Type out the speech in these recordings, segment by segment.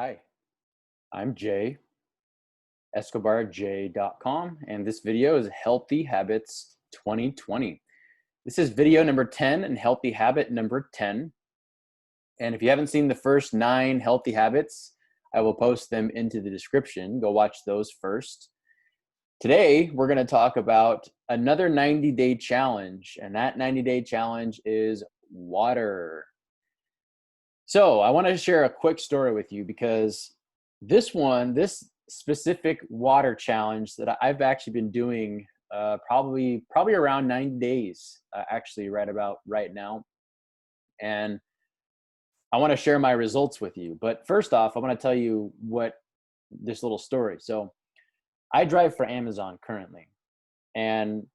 Hi, I'm Jay, escobarj.com, and this video is Healthy Habits 2020. This is video number 10 and healthy habit number 10. And if you haven't seen the first 9 healthy habits, I will post them into the description. Go watch those first. Today, we're going to talk about another 90-day challenge, and that 90-day challenge is water. So I want to share a quick story with you because this specific water challenge that I've actually been doing probably around 90 days, actually right now. And I want to share my results with you. But first off, I want to tell you what this little story. So I drive for Amazon currently, and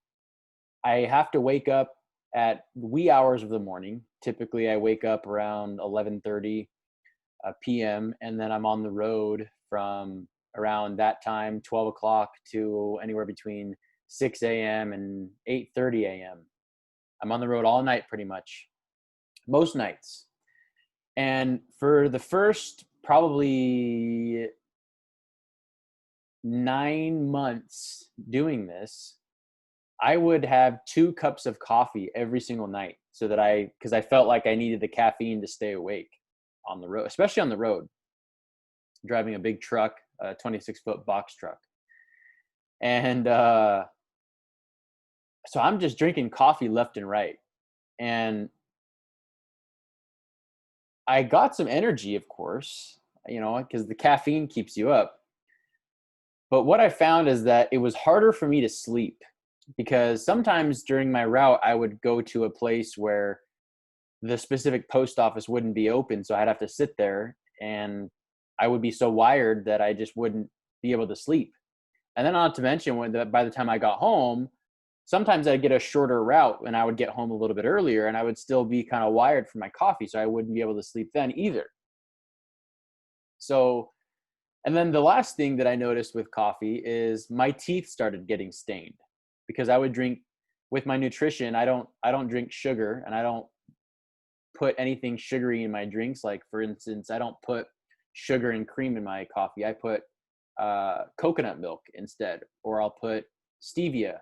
I have to wake up at wee hours of the morning. Typically, I wake up around 11:30 p.m. and then I'm on the road from around that time, 12 o'clock, to anywhere between 6 a.m. and 8:30 a.m. I'm on the road all night, pretty much, most nights. And for the first probably 9 months doing this, I would have 2 cups of coffee every single night because I felt like I needed the caffeine to stay awake on the road, especially on the road, driving a big truck, a 26-foot box truck. And so I'm just drinking coffee left and right. And I got some energy, of course, because the caffeine keeps you up. But what I found is that it was harder for me to sleep because sometimes during my route, I would go to a place where the specific post office wouldn't be open. So I'd have to sit there and I would be so wired that I just wouldn't be able to sleep. And then not to mention by the time I got home, sometimes I'd get a shorter route and I would get home a little bit earlier and I would still be kind of wired from my coffee. So I wouldn't be able to sleep then either. So, and then the last thing that I noticed with coffee is my teeth started getting stained because I would drink with my nutrition. I don't drink sugar, and I don't put anything sugary in my drinks. Like, for instance, I don't put sugar and cream in my coffee. I put coconut milk instead, or I'll put stevia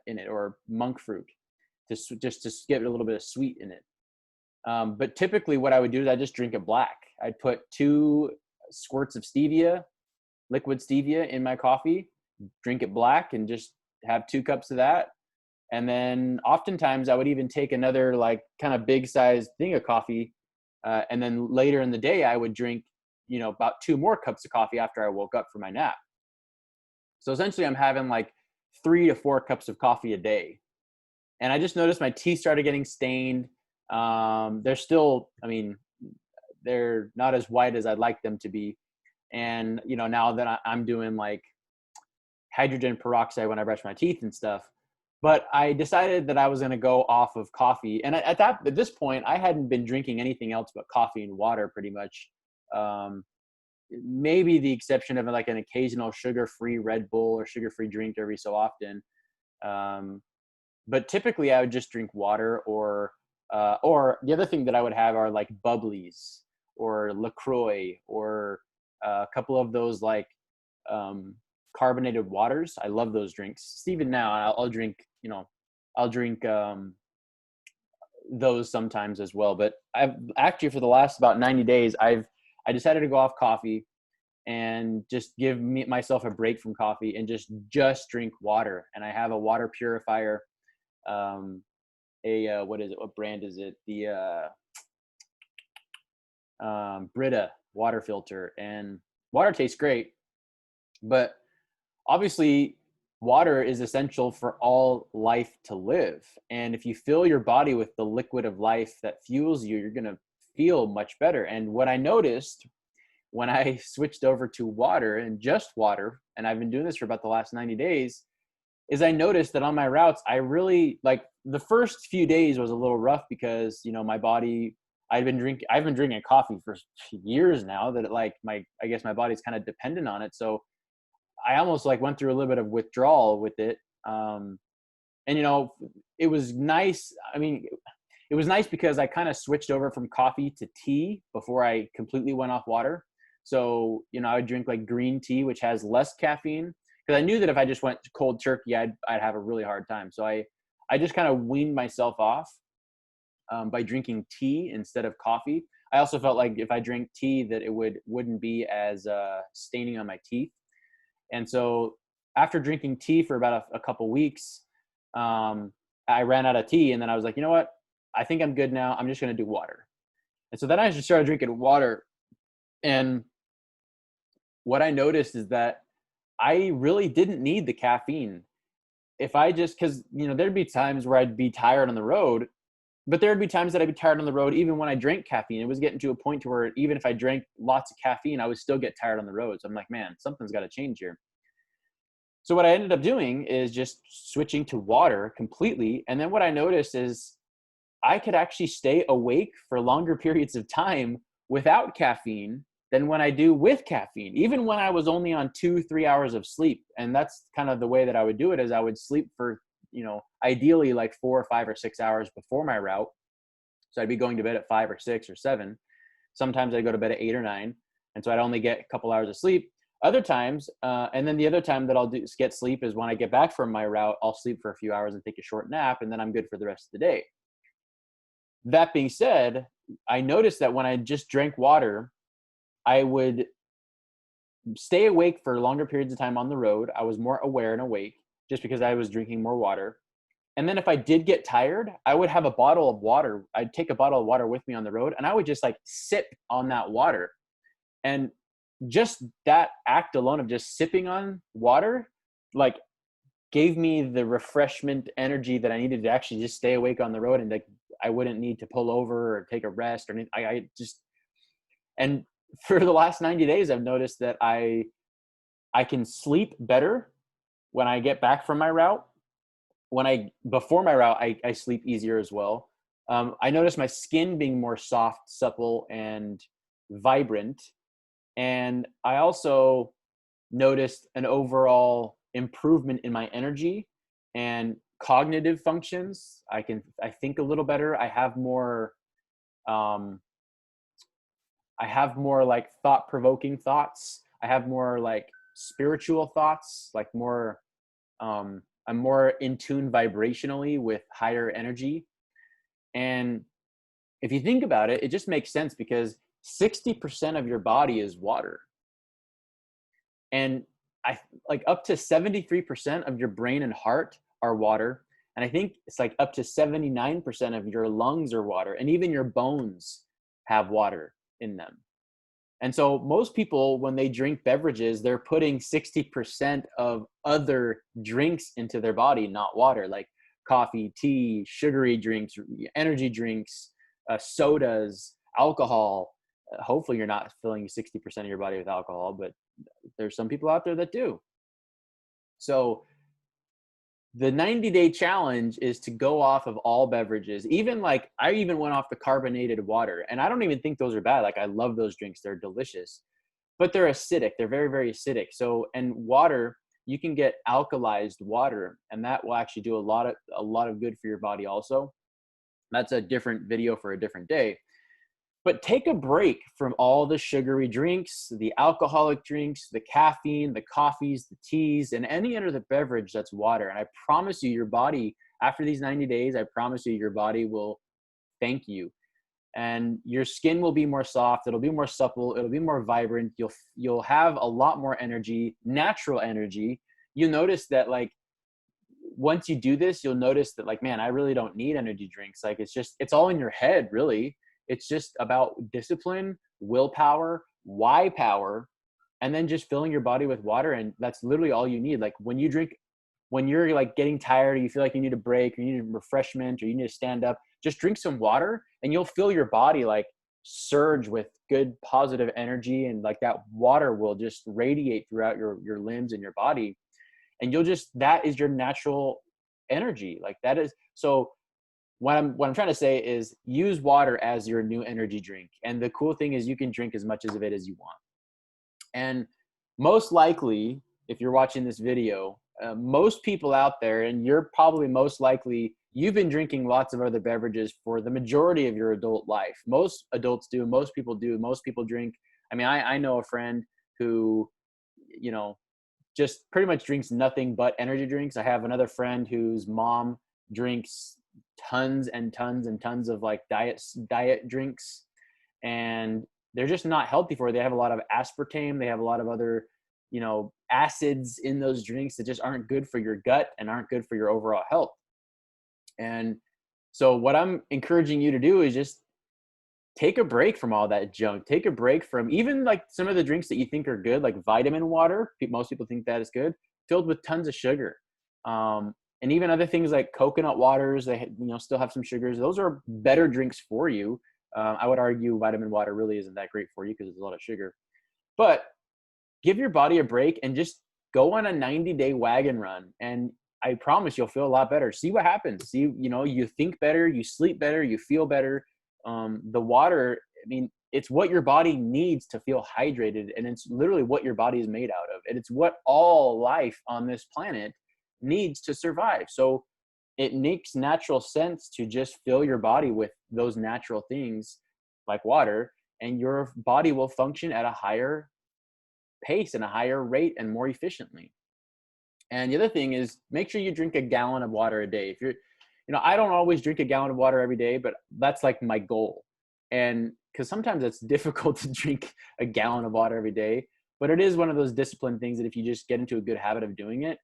in it, or monk fruit just to get a little bit of sweet in it. But typically what I would do is I just drink it black. I'd put 2 squirts of stevia, liquid stevia, in my coffee, drink it black, and just have 2 cups of that. And then oftentimes I would even take another like kind of big sized thing of coffee. And then later in the day, I would drink, about 2 more cups of coffee after I woke up from my nap. So essentially I'm having like 3 to 4 cups of coffee a day. And I just noticed my teeth started getting stained. They're still, they're not as white as I'd like them to be. And, now that I'm doing like hydrogen peroxide when I brush my teeth and stuff. But I decided that I was going to go off of coffee. And at this point, I hadn't been drinking anything else but coffee and water pretty much. Maybe the exception of like an occasional sugar-free Red Bull or sugar-free drink every so often. But typically I would just drink water, or the other thing that I would have are like bubblies or LaCroix, or a couple of those like carbonated waters. I love those drinks. Even now I'll drink, those sometimes as well. But I've actually, for the last about 90 days, I decided to go off coffee and just give myself a break from coffee and just drink water. And I have a water purifier, what is it? What brand is it? The Brita water filter, and water tastes great. But obviously, water is essential for all life to live. And if you fill your body with the liquid of life that fuels you, you're going to feel much better. And what I noticed when I switched over to water, and just water, and I've been doing this for about the last 90 days, is I noticed that on my routes, I really, like, the first few days was a little rough because, my body, I've been drinking coffee for years now, that I guess my body's kind of dependent on it. So I almost like went through a little bit of withdrawal with it. And, it was nice. It was nice because I kind of switched over from coffee to tea before I completely went off water. So, I would drink like green tea, which has less caffeine, because I knew that if I just went cold turkey, I'd have a really hard time. So I just kind of weaned myself off by drinking tea instead of coffee. I also felt like if I drank tea, that it wouldn't be as staining on my teeth. And so after drinking tea for about a couple weeks, I ran out of tea, and then I was like, you know what? I think I'm good now. I'm just going to do water. And so then I just started drinking water. And what I noticed is that I really didn't need the caffeine. If I just, because, there'd be times where I'd be tired on the road, but there'd be times that I'd be tired on the road even when I drank caffeine. It was getting to a point to where even if I drank lots of caffeine, I would still get tired on the road. So I'm like, man, something's got to change here. So what I ended up doing is just switching to water completely. And then what I noticed is I could actually stay awake for longer periods of time without caffeine than when I do with caffeine, even when I was only on 2-3 hours of sleep. And that's kind of the way that I would do it, is I would sleep for, ideally like 4 or 5 or 6 hours before my route. So I'd be going to bed at 5 or 6 or 7. Sometimes I'd go to bed at 8 or 9. And so I'd only get a couple hours of sleep. Other times, and then the other time that I'll get sleep is when I get back from my route. I'll sleep for a few hours and take a short nap, and then I'm good for the rest of the day. That being said, I noticed that when I just drank water, I would stay awake for longer periods of time on the road. I was more aware and awake just because I was drinking more water. And then if I did get tired, I would have a bottle of water. I'd take a bottle of water with me on the road, and I would just like sip on that water. And just that act alone of just sipping on water, like, gave me the refreshment energy that I needed to actually just stay awake on the road, and like I wouldn't need to pull over or take a rest or anything. I just, and for the last 90 days, I've noticed that I can sleep better when I get back from my route. Before my route, I sleep easier as well. I noticed my skin being more soft, supple, and vibrant. And I also noticed an overall improvement in my energy and cognitive functions. I think a little better. I have more like thought-provoking thoughts. I have more like spiritual thoughts, like more, I'm more in tune vibrationally with higher energy. And if you think about it, it just makes sense, because 60% of your body is water. And like up to 73% of your brain and heart are water. And I think it's like up to 79% of your lungs are water. And even your bones have water in them. And so most people, when they drink beverages, they're putting 60% of other drinks into their body, not water, like coffee, tea, sugary drinks, energy drinks, sodas, alcohol. Hopefully you're not filling 60% of your body with alcohol, but there's some people out there that do. So the 90-day challenge is to go off of all beverages. Even like, I even went off the carbonated water, and I don't even think those are bad. Like, I love those drinks. They're delicious, but they're acidic. They're very, very acidic. So, and water, you can get alkalized water, and that will actually do a lot of good for your body also. That's a different video for a different day. But take a break from all the sugary drinks, the alcoholic drinks, the caffeine, the coffees, the teas, and any other beverage that's water. And I promise you, your body, after these 90 days, I promise you, your body will thank you. And your skin will be more soft. It'll be more supple. It'll be more vibrant. You'll have a lot more energy, natural energy. You'll notice that, like, once you do this, you'll notice that, like, man, I really don't need energy drinks. Like, it's all in your head, really. It's just about discipline, willpower, why power, and then just filling your body with water. And that's literally all you need. Like, when you're like getting tired, or you feel like you need a break, or you need a refreshment, or you need to stand up, just drink some water, and you'll feel your body like surge with good positive energy. And like, that water will just radiate throughout your limbs and your body. And that is your natural energy. Like, that is, so what I'm trying to say is, use water as your new energy drink. And the cool thing is, you can drink as much of it as you want. And most likely, if you're watching this video, most people out there, and you're probably most likely, you've been drinking lots of other beverages for the majority of your adult life. Most adults do. Most people do. Most people drink I mean, I know a friend who, you know, just pretty much drinks nothing but energy drinks. I have another friend whose mom drinks tons and tons and tons of like diet drinks, and they're just not healthy for you. They have a lot of aspartame. They have a lot of other, acids in those drinks that just aren't good for your gut and aren't good for your overall health. And so what I'm encouraging you to do is just take a break from all that junk. Take a break from even like some of the drinks that you think are good, like vitamin water. Most people think that is good, filled with tons of sugar. And even other things like coconut waters, they still have some sugars. Those are better drinks for you. I would argue vitamin water really isn't that great for you because there's a lot of sugar. But give your body a break and just go on a 90-day wagon run. And I promise you'll feel a lot better. See what happens. See, you think better, you sleep better, you feel better. The water, I mean, it's what your body needs to feel hydrated, and it's literally what your body is made out of. And it's what all life on this planet needs to survive. So it makes natural sense to just fill your body with those natural things like water, and your body will function at a higher pace and a higher rate and more efficiently. And the other thing is, make sure you drink a gallon of water a day. If you're, I don't always drink a gallon of water every day, but that's like my goal. And because sometimes it's difficult to drink a gallon of water every day, but it is one of those discipline things that if you just get into a good habit of doing it,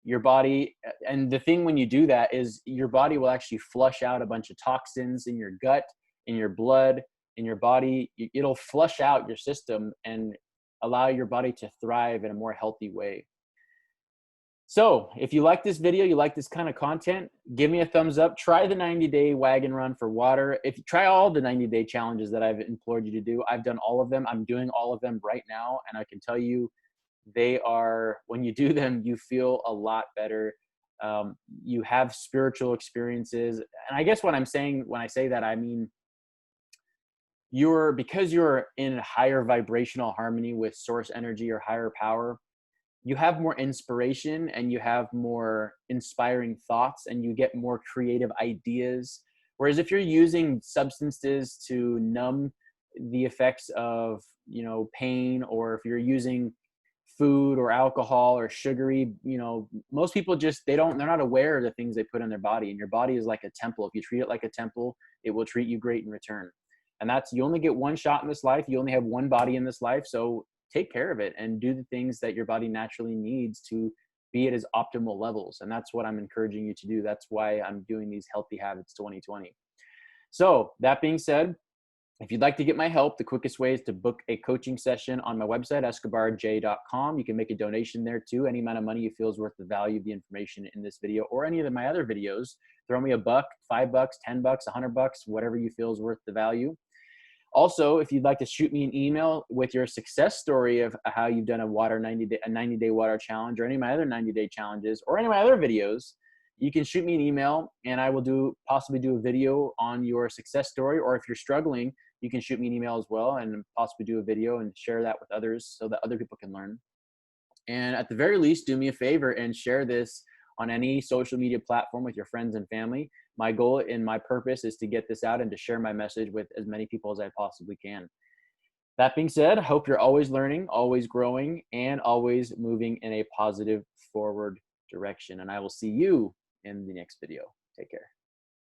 your body, and the thing when you do that is your body will actually flush out a bunch of toxins in your gut, in your blood, in your body. It'll flush out your system and allow your body to thrive in a more healthy way. So if you like this video, you like this kind of content, give me a thumbs up. Try the 90-day wagon run for water. If you try all the 90-day challenges that I've implored you to do, I've done all of them. I'm doing all of them right now. And I can tell you, they are, when you do them, you feel a lot better. You have spiritual experiences. And I guess what I'm saying when I say that, I mean, because you're in higher vibrational harmony with source energy or higher power, you have more inspiration and you have more inspiring thoughts and you get more creative ideas. Whereas if you're using substances to numb the effects of, pain, or if you're using food or alcohol or sugary, most people they're not aware of the things they put in their body. And your body is like a temple. If you treat it like a temple, it will treat you great in return. And you only get one shot in this life. You only have one body in this life. So take care of it and do the things that your body naturally needs to be at its optimal levels. And that's what I'm encouraging you to do. That's why I'm doing these Healthy Habits 2020. So that being said, if you'd like to get my help, the quickest way is to book a coaching session on my website, escobarj.com. You can make a donation there too. Any amount of money you feel is worth the value of the information in this video or any of my other videos. Throw me $1, $5, $10, $100, whatever you feel is worth the value. Also, if you'd like to shoot me an email with your success story of how you've done a 90-day water challenge, or any of my other 90-day challenges, or any of my other videos, you can shoot me an email and I will possibly do a video on your success story. Or if you're struggling, you can shoot me an email as well and possibly do a video and share that with others so that other people can learn. And at the very least, do me a favor and share this on any social media platform with your friends and family. My goal and my purpose is to get this out and to share my message with as many people as I possibly can. That being said, I hope you're always learning, always growing, and always moving in a positive forward direction. And I will see you in the next video. Take care.